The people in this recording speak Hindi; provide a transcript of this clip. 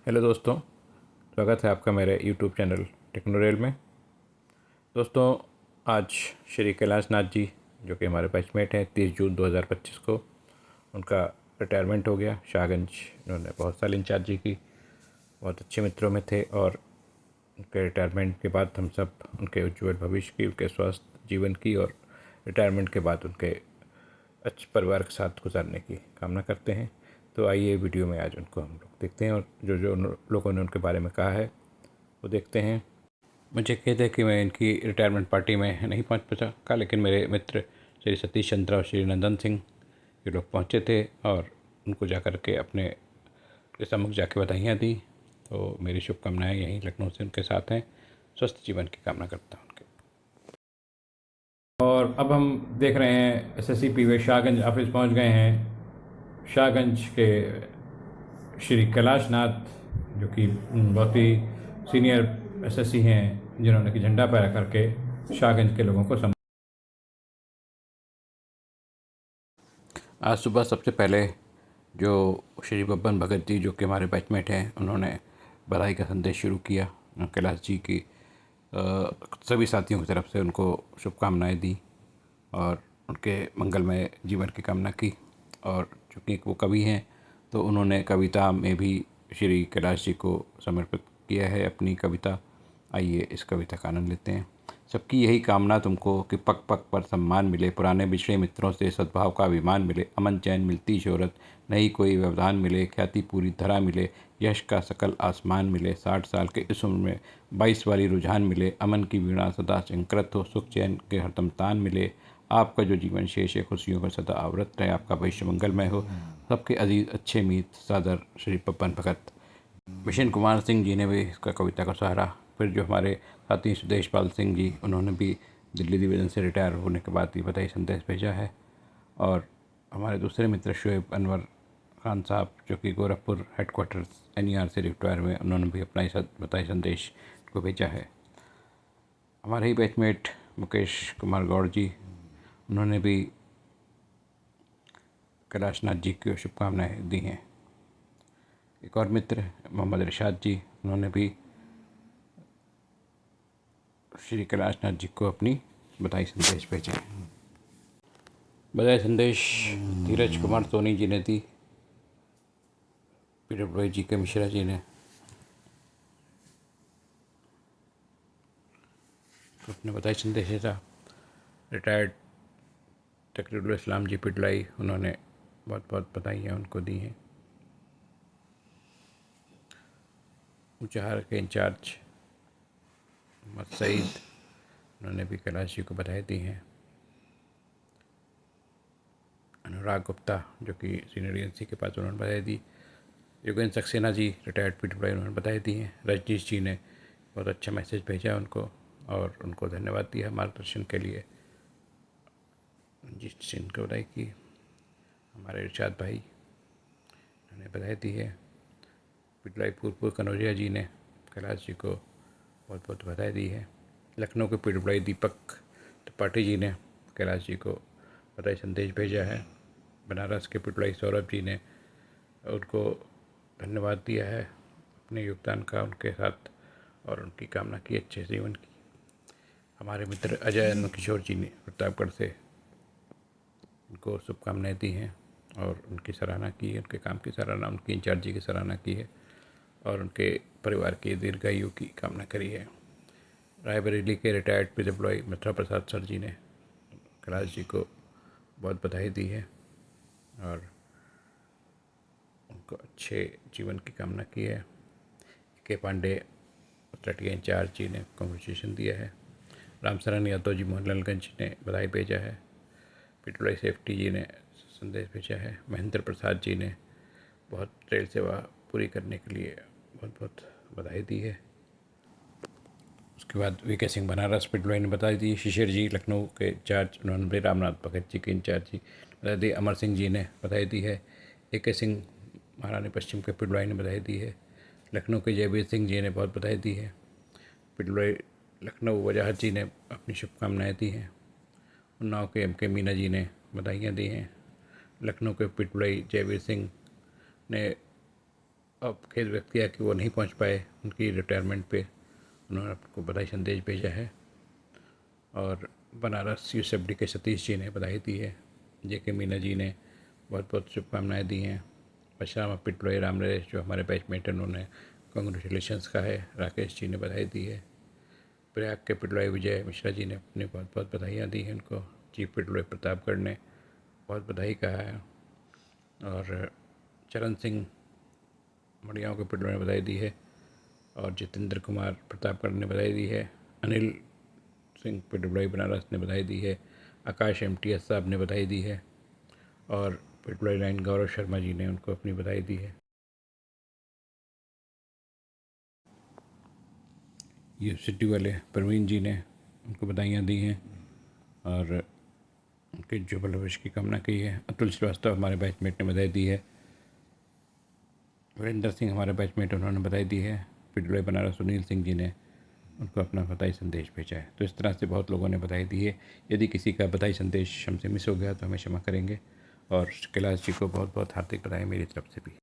हेलो दोस्तों, स्वागत है आपका मेरे यूट्यूब चैनल टेक्नोरेल में। दोस्तों, आज श्री कैलाश नाथ जी जो कि हमारे बैचमेट हैं, 30 जून 2025 को उनका रिटायरमेंट हो गया। शाहगंज इन्होंने बहुत साल इंचार्जी की, बहुत अच्छे मित्रों में थे और उनके रिटायरमेंट के बाद हम सब उनके उज्ज्वल भविष्य की, उनके स्वस्थ जीवन की और रिटायरमेंट के बाद उनके अच्छे परिवार के साथ गुजारने की कामना करते हैं। तो आइए वीडियो में आज उनको हम लोग देखते हैं और जो जो उन लोगों ने उनके बारे में कहा है वो देखते हैं। मुझे खेद है कि मैं इनकी रिटायरमेंट पार्टी में नहीं पहुंच सका, लेकिन मेरे मित्र श्री सतीश चंद्रा और श्री नंदन सिंह ये लोग पहुंचे थे और उनको जा कर के अपने सम्मुख जाके बधाइयाँ दी। तो मेरी शुभकामनाएँ यहीं लखनऊ से उनके साथ हैं। स्वस्थ जीवन की कामना करता हूँ उनके। और अब हम देख रहे हैं एसएससी पीवे शाहगंज ऑफिस पहुंच गए हैं। शाहगंज के श्री कैलाश नाथ जो कि बहुत ही सीनियर एसएससी हैं, जिन्होंने कि झंडा फहरा करके शाहगंज के लोगों को आज सुबह सबसे पहले जो श्री बब्बन भगत जी जो कि हमारे बैचमेट हैं, उन्होंने बधाई का संदेश शुरू किया। कैलाश जी की सभी साथियों की तरफ से उनको शुभकामनाएं दी और उनके मंगलमय जीवन की कामना की। और चूँकि वो कवि हैं तो उन्होंने कविता में भी श्री कैलाश जी को समर्पित किया है अपनी कविता। आइए इस कविता का आनंद लेते हैं। सबकी यही कामना तुमको कि पग पग पर सम्मान मिले, पुराने बिछड़े मित्रों से सद्भाव का अभिमान मिले, अमन चैन मिलती शोहरत नहीं कोई व्यवधान मिले, ख्याति पूरी धरा मिले, यश का सकल आसमान मिले, 60 साल के इस उम्र में 22 वाली रुझान मिले, अमन की वीणा सदा शंकृत हो, सुख चैन के हरदम तान मिले, आपका जो जीवन शेष है खुशियों का सदा आवृत रहे, आपका भविष्य मंगलमय हो, सबके अजीज अच्छे मीत सादर श्री बब्बन भगत। मिशन कुमार सिंह जी ने भी इसका कविता का सहारा। फिर जो हमारे साथी सुदेशपाल सिंह जी, उन्होंने भी दिल्ली डिवीज़न से रिटायर होने के बाद ये बधाई संदेश भेजा है। और हमारे दूसरे मित्र शुएब अनवर खान साहब जो कि गोरखपुर हेडक्वार्टर्स एनईआर से रिटायर हुए, उन्होंने भी अपना बधाई संदेश को भेजा है। हमारे ही बैचमेट मुकेश कुमार गौड़ जी, उन्होंने भी कैलाश नाथ जी को शुभकामनाएँ दी हैं। एक और मित्र मोहम्मद इरशाद जी, उन्होंने भी श्री कैलाश नाथ जी को अपनी बधाई संदेश भेजे। बधाई संदेश धीरज कुमार सोनी जी ने दी, पीडब्ल्यूआई जी के मिश्रा जी ने अपने बधाई संदेश भेजा। रिटायर्ड तकरीरुल इस्लाम जी पिटलाई, उन्होंने बहुत बहुत बधाइयाँ उनको दी हैं। ऊंचाहार के इंचार्ज मोहम्मद सईद, उन्होंने भी कैलाश जी को बधाई दी हैं। अनुराग गुप्ता जो कि सीनियर एजेंसी के पास, उन्होंने बधाई दी। योगेंद्र सक्सेना जी रिटायर्ड पीडब्ल्यूआई, उन्होंने बधाई दी हैं। रजनीश जी ने बहुत अच्छा मैसेज भेजा उनको और उनको धन्यवाद दिया मार्गदर्शन के लिए। रंजीत सिंह को बधाई की। हमारे इरशाद भाई उन्होंने बधाई दी है। पिटलाई पूरपुर कनौजिया जी ने कैलाश जी को बहुत बहुत बधाई दी है। लखनऊ के पिटलाई दीपक त्रिपाठी जी ने कैलाश जी को बधाई संदेश भेजा है। बनारस के पिटलाई सौरभ जी ने उनको धन्यवाद दिया है अपने योगदान का उनके साथ और उनकी कामना की अच्छे जीवन की। हमारे मित्र अजय किशोर जी ने प्रतापगढ़ से उनको शुभकामनाएँ दी हैं और उनकी सराहना की है, उनके काम की सराहना, उनकी इंचार्जी की सराहना की है और उनके परिवार की दीर्घायु की कामना करी है। रायबरेली के रिटायर्ड पीडब्ल्यूआई मित्रा प्रसाद सर जी ने कैलाश जी को बहुत बधाई दी है और उनको अच्छे जीवन की कामना की है। के पांडे तटीय इंचार्ज जी ने कॉन्ग्रेचुलेशन दिया है। रामसरन यादव जी मोहनलालगंज ने बधाई भेजा है। पीडब्ल्यूआई सेफ्टी जी ने संदेश भेजा है। महेंद्र प्रसाद जी ने बहुत रेल सेवा पूरी करने के लिए बहुत बहुत बधाई दी है। उसके बाद वीके सिंह बनारस पीडब्ल्यूआई ने बधाई दी। शिशिर जी लखनऊ के इंचार्ज, उन्होंने भी रामनाथ भगत जी के इंचार्ज जी बधाई दी। अमर सिंह जी ने बधाई दी है। AK सिंह महारानी पश्चिम के पीडब्ल्यूआई ने बधाई दी है। लखनऊ के जयवीर सिंह जी ने बहुत बधाई दी है। पीडब्ल्यूआई लखनऊ वजाहत जी ने अपनी शुभकामनाएँ दी हैं। उन्नाव के MK मीना जी ने बधाइयाँ दी हैं। लखनऊ के पीडब्ल्यूआई जयवीर सिंह ने अब खेद व्यक्त किया कि वो नहीं पहुंच पाए उनकी रिटायरमेंट पे। उन्होंने आपको बधाई संदेश भेजा है। और बनारस यूएसएफडी के सतीश जी ने बधाई दी है। जेके मीना जी ने बहुत बहुत शुभकामनाएँ दी हैं। परशुराम पिटलोई राम नरेश जो हमारे बैचमेट हैं उन्होंने कॉन्ग्रेचुलेशंस का है। राकेश जी ने बधाई दी है। प्रयाग के पिटलोई विजय मिश्रा जी ने अपनी बहुत बहुत बधाइयाँ दी हैं उनको। चीफ पिटलोई प्रतापगढ़ ने बहुत बधाई कहा है। और चरण सिंह मड़ियाओं के पिटलोई ने बधाई दी है। और जितेंद्र कुमार प्रतापगढ़ ने बधाई दी है। अनिल सिंह पिटलोई बनारस ने बधाई दी है। आकाश एमटीएस साहब ने बधाई दी है। और पिटलोई लाइन गौरव शर्मा जी ने उनको अपनी बधाई दी है। यूनिवर्सिटी वाले प्रवीण जी ने उनको बधाइयाँ दी हैं और उनके जुबल भविष्य की कामना की है। अतुल श्रीवास्तव हमारे बैचमेट ने बधाई दी है। वीरेंद्र सिंह हमारे बैचमेट उन्होंने बधाई दी है। पिटलोई बनारस सुनील सिंह जी ने उनको अपना बधाई संदेश भेजा है। तो इस तरह से बहुत लोगों ने बधाई दी है। यदि किसी का बधाई संदेश हमसे मिस हो गया तो हमें क्षमा करेंगे। और कैलाश जी को बहुत बहुत हार्दिक बधाई मेरी तरफ से भी।